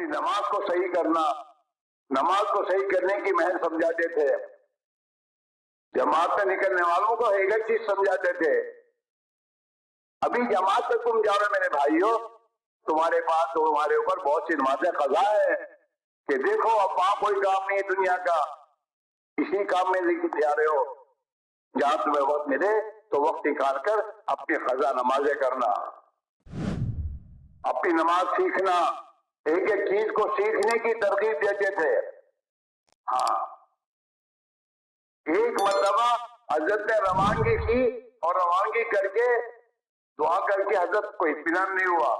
اپنی نماز کو صحیح کرنا، نماز کو صحیح کرنے کی محنت سمجھاتے تھے، جماعت میں نکلنے والوں کو ایک ایک چیز سمجھاتے تھے۔ ابھی جماعت میں تم جا رہے میرے بھائیوں، تمہارے پاس تمہارے اوپر بہت سی نمازیں قضا ہے کہ دیکھو اب وہاں کوئی کام نہیں ہے دنیا کا، اسی کام میں لے کے جا رہے ہو، جہاں تمہیں وقت ملے تو وقت نکال کر اپنی قضا نمازیں کرنا، اپنی نماز سیکھنا، ایک ایک چیز کو سیکھنے کی ترغیب دیتے تھے۔ ہاں، ایک مرتبہ حضرت نے روانگی کی اور روانگی کر کے دعا کر کے حضرت کو اطمینان نہیں ہوا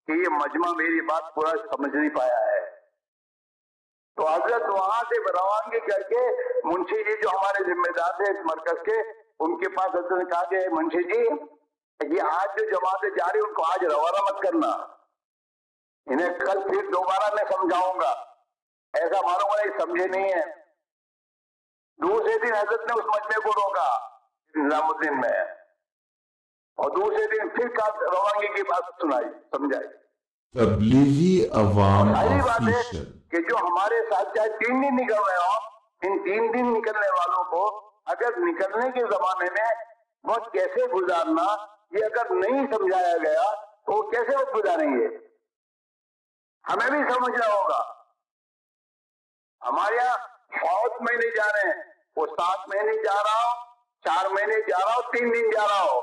کہ یہ مجمع میری بات پورا سمجھ نہیں پایا ہے، تو حضرت وہاں سے روانگی کر کے منشی جی جو ہمارے ذمہ دار تھے اس مرکز کے، ان کے پاس حضرت نے کہا کہ منشی جی یہ آج جو جماعتیں جا رہی ان کو آج روانہ مت کرنا، انہیں کل پھر دوبارہ میں سمجھاؤں گا، ایسا معلوم ہے سمجھے نہیں ہے۔ دوسرے دن حضرت نے اس مجمع کو روکا نظام الدین میں، اور دوسرے دن پھر روانگی کی بات سنائی سمجھائی۔ تبلیغی عوام صحیح بات ہے آفیشل کہ جو ہمارے ساتھ چاہے 3 دن نکل رہے ہوں، ان 3 دن نکلنے والوں کو اگر نکلنے کے زمانے میں وقت کیسے گزارنا یہ اگر نہیں سمجھایا گیا تو وہ کیسے وقت گزاریں گے؟ ہمیں بھی سمجھنا ہوگا۔ ہمارے یہاں بہت مہینے جا رہے ہیں، وہ 7 مہینے جا رہا ہو، 4 مہینے جا رہا ہو، 3 دن جا رہا ہو،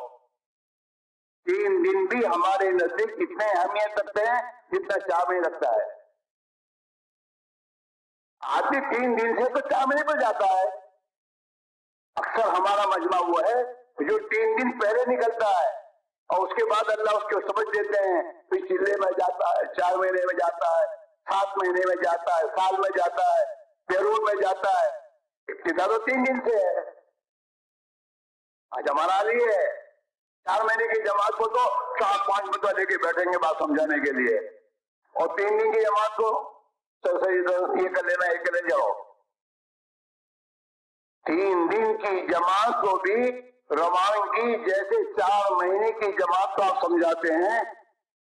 3 دن بھی ہمارے نزدیک اتنے اہمیت رکھتے ہیں جتنا 4 مہینے رکھتا ہے۔ آدمی 3 دن سے تو 4 مہینے پر جاتا ہے۔ اکثر ہمارا مجمع وہ ہے جو 3 دن پہلے نکلتا ہے اور اس کے بعد اللہ اس کو سمجھ دیتے ہیں، پھر چلے میں جاتا ہے، 4 مہینے میں جاتا ہے، 7 مہینے میں جاتا ہے، سال میں جاتا ہے، بیرون میں جاتا ہے۔ ابتدا تو 3 دن سے ہے۔ آج ہمارا حال یہ ہے، 4 مہینے کی جماعت کو تو 4-5 مدعا لے کے بیٹھیں گے بات سمجھانے کے لیے، اور 3 دن کی جماعت کو یہ کر لینا یہ کر لے جاؤ۔ 3 دن کی جماعت کو بھی روانگی جیسے 4 مہینے کی جماعت کو آپ سمجھاتے ہیں،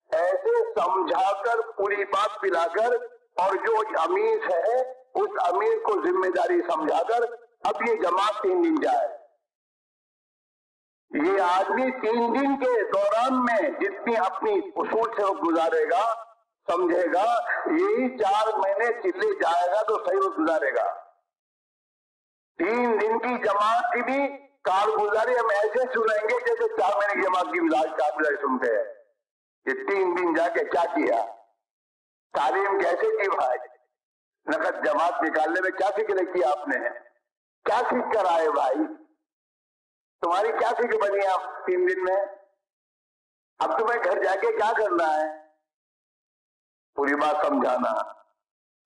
ایسے سمجھا کر پوری بات پلا کر، اور جو امیر ہے اس امیر کو ذمہ داری سمجھا کر اب یہ جماعت 3 دن جائے۔ یہ آدمی 3 دن کے دوران میں جتنی اپنی اصول سے وقت گزارے گا سمجھے گا، یہی 4 مہینے چلے جائے گا تو صحیح وقت گزارے گا۔ 3 دن کی جماعت کی بھی کارگزاری ہم ایسے سنیں گے جیسے 4 مہینے کی جماعت کی کارگزاری سنتے ہیں۔ یہ 3 دن جا کے کیا کیا، تعلیم کیسے کی بھائی، نقد جماعت نکالنے میں کیا فکر کیا آپ نے، کیا سیکھ کر آئے بھائی، تمہاری کیا فکر بنی آپ 3 دن میں؟ اب تمہیں گھر جا کے کیا کرنا ہے؟ پوری بات سمجھانا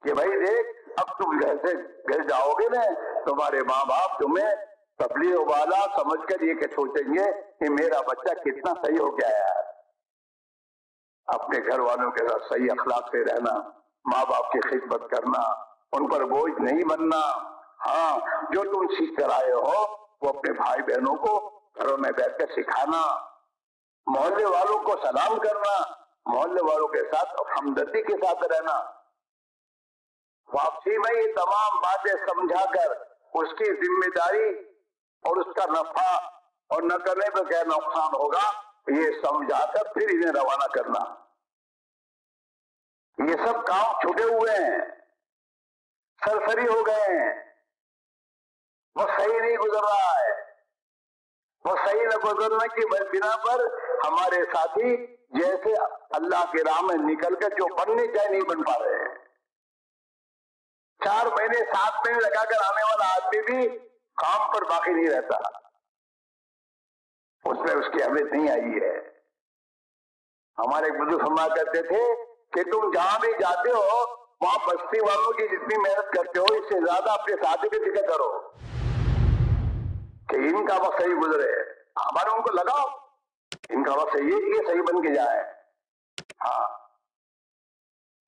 کہ بھائی دیکھ اب تم گھر جاؤ گے نا، تمہارے ماں باپ تمہیں تبلیغ والا سمجھ کر یہ کہ سوچیں گے کہ میرا بچہ کتنا صحیح ہو گیا ہے۔ اپنے گھر والوں کے ساتھ صحیح اخلاق سے رہنا، ماں باپ کی خدمت کرنا، ان پر بوجھ نہیں بننا۔ ہاں، جو تم سیکھ کر آئے ہو وہ اپنے بھائی بہنوں کو گھروں میں بیٹھ کر سکھانا، محلے والوں کو سلام کرنا، محلے والوں کے ساتھ ہمدردی کے ساتھ رہنا۔ واپسی میں یہ تمام باتیں سمجھا کر اس کی ذمہ داری اور اس کا نفع اور نہ کرنے پر کیا نقصان ہوگا یہ سمجھا کر پھر انہیں روانہ کرنا۔ یہ سب کام چھوٹے ہوئے ہیں، سرسری ہو گئے ہیں، وہ صحیح نہیں گزر رہا ہے۔ وہ صحیح نہ گزرنے کی بنا پر ہمارے ساتھی جیسے اللہ کے راہ میں نکل کر جو بننے چاہے نہیں بن پا رہے ہیں۔ 4 مہینے 7 مہینے لگا کر آنے والا آدمی بھی کام پر باقی نہیں رہتا، اس میں اس کی اہمیت نہیں آئی ہے۔ ہمارے ایک بزرگ فرمایا کرتے تھے کہ تم جہاں بھی جاتے ہو وہاں بستی والوں کی جتنی محنت کرتے ہو اس سے زیادہ اپنے ساتھی کی فکر کرو کہ ان کا وقت صحیح گزرے، ہمارے ان کو لگاؤ ان کا وقت صحیح ہے، یہ صحیح بن کے جائے۔ ہاں،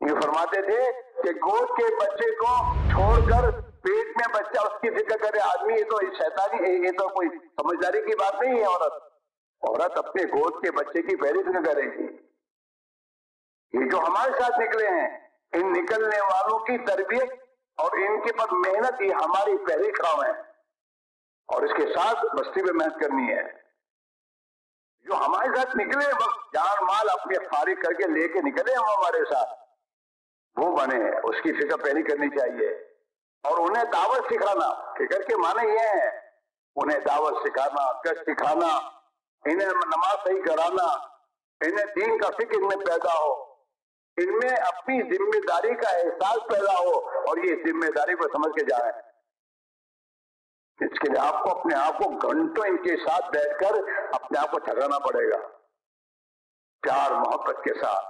یہ فرماتے تھے کہ گود کے بچے کو چھوڑ کر پیٹ میں بچہ اس کی فکر کرے آدمی، یہ تو شیطانی ہے، یہ تو کوئی سمجھداری کی بات نہیں ہے۔ عورت اپنے گود کے بچے کی پہلی فکر کرے گی۔ یہ جو ہمارے ساتھ نکلے ہیں ان نکلنے والوں کی تربیت اور ان کے پر محنت یہ ہماری پہلی کام ہے، اور اس کے ساتھ بستی میں محنت کرنی ہے۔ جو ہمارے ساتھ نکلے وقت جان مال اپنے فارغ کر کے لے کے نکلے ہم ہمارے ساتھ، وہ بنے، اس کی فکر پہلی کرنی چاہیے۔ اور انہیں دعوت سکھانا، فکر کے معنی یہ ہے انہیں دعوت سکھانا، کش سکھانا، انہیں نماز صحیح کرانا، انہیں دین کا فکر ان میں پیدا ہو، ان میں اپنی ذمہ داری کا احساس پیدا ہو، اور یہ ذمہ داری کو سمجھ کے جائیں۔ اس کے لیے آپ کو اپنے آپ کو گھنٹوں ان کے ساتھ بیٹھ کر اپنے آپ کو تھکانا پڑے گا، پیار محبت کے ساتھ۔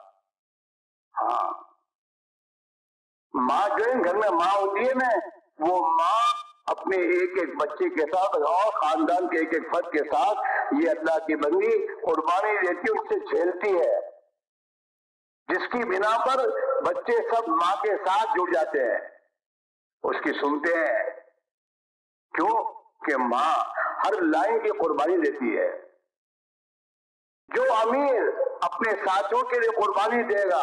ہاں، ماں جو ہے گھر میں ماں ہوتی ہے نا، وہ ماں اپنے ایک ایک بچے کے ساتھ اور خاندان کے ایک ایک فرد کے ساتھ یہ اللہ کی بندی قربانی دیتی، ان سے جھیلتی ہے، جس کی بنا پر بچے سب ماں کے ساتھ جڑ جاتے ہیں، اس کی سنتے ہیں۔ کیوں کہ ماں ہر لائن کی قربانی دیتی ہے۔ جو امیر اپنے ساتھیوں کے لیے قربانی دے گا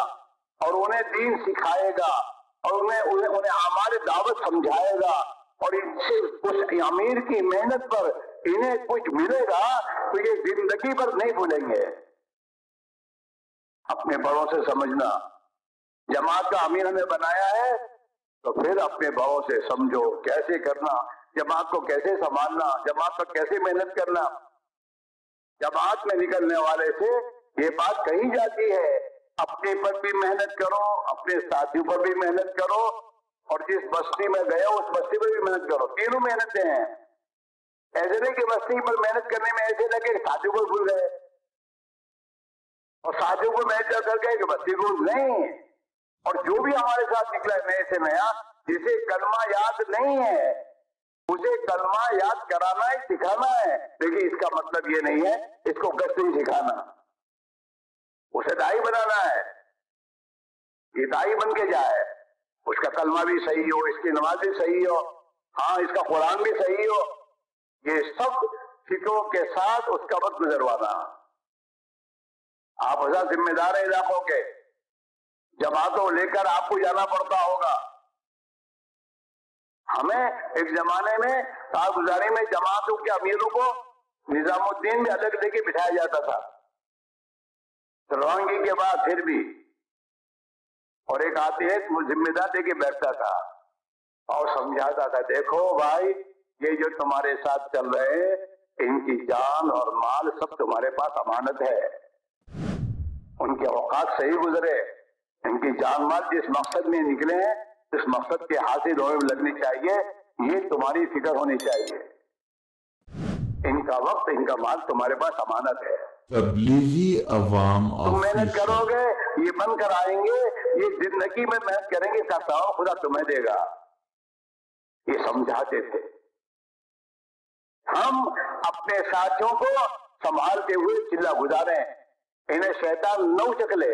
اور انہیں دین سکھائے گا اور انہیں اعمال دعوت سمجھائے گا، اور ان سے اس امیر کی محنت پر انہیں کچھ ملے گا تو یہ زندگی پر نہیں بھولیں گے۔ اپنے بڑوں سے سمجھنا، جماعت کا امیر ہمیں بنایا ہے تو پھر اپنے بڑوں سے سمجھو کیسے کرنا، جماعت کو کیسے سنبھالنا، جماعت پر کیسے محنت کرنا۔ جماعت میں نکلنے والے سے یہ بات کہی جاتی ہے، اپنے پر بھی محنت کرو، اپنے ساتھیوں پر بھی محنت کرو، اور جس بستی میں گئے ہو اس بستی پر بھی محنت کرو۔ تینوں محنتیں ہیں، ایسے نہیں کہ بستی پر محنت کرنے میں ایسے لگے کہ ساتھیوں کو بھول گئے، اور ساتھیوں کو محنت کر گئے کہ بستی کو نہیں۔ اور جو بھی ہمارے ساتھ نکلا ہے نئے سے نیا، جسے کلمہ یاد نہیں ہے اسے کلمہ یاد کرانا ہے، سکھانا ہے، لیکن اس کا مطلب یہ نہیں ہے اس کو گشت نہیں سکھانا، اسے دائی بنانا ہے، یہ دائی بن کے جائے، اس کا کلمہ بھی صحیح ہو، اس کی نماز بھی صحیح ہو، ہاں اس کا قرآن بھی صحیح ہو، یہ سب فکروں کے ساتھ اس کا وقت گزروانا۔ آپ حضرت ذمہ دار ہیں علاقوں کے، جماعتوں لے کر آپ کو جانا پڑتا ہوگا۔ ہمیں ایک زمانے میں کارگزاری میں جماعتوں کے امیروں کو نظام الدین میں الگ لے کے بٹھایا جاتا تھا، روانگی کے بعد پھر بھی، اور ایک آدمی ذمہ دار لے کے بیٹھتا تھا اور سمجھاتا تھا، دیکھو بھائی یہ جو تمہارے ساتھ چل رہے ہیں ان کی جان اور مال سب تمہارے پاس امانت ہے، ان کے اوقات صحیح گزرے، ان کی جان مال جس مقصد میں نکلے ہیں اس مقصد کے حاصل ہونے میں لگنی چاہیے، یہ تمہاری فکر ہونی چاہیے۔ ان کا وقت ان کا مال تمہارے پاس امانت ہے، تبلیغی عوام تم محنت کرو آفیشل گے، یہ بن کر آئیں گے، یہ زندگی میں محنت کریں گے، اس کا ثواب خدا تمہیں دے گا، یہ سمجھاتے تھے۔ ہم اپنے ساتھیوں کو سنبھالتے ہوئے چلا گزاریں، انہیں شیطان نہ چکلے،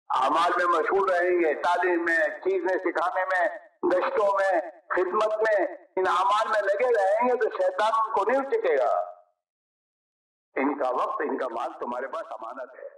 اعمال میں مشغول رہیں گے، تعلیم میں، سیکھنے سکھانے میں، گشتوں میں، خدمت میں، ان اعمال میں لگے رہیں گے تو شیطان ان کو نہیں چکے گا۔ ان کا وقت ان کا مال تمہارے پاس امانت ہے۔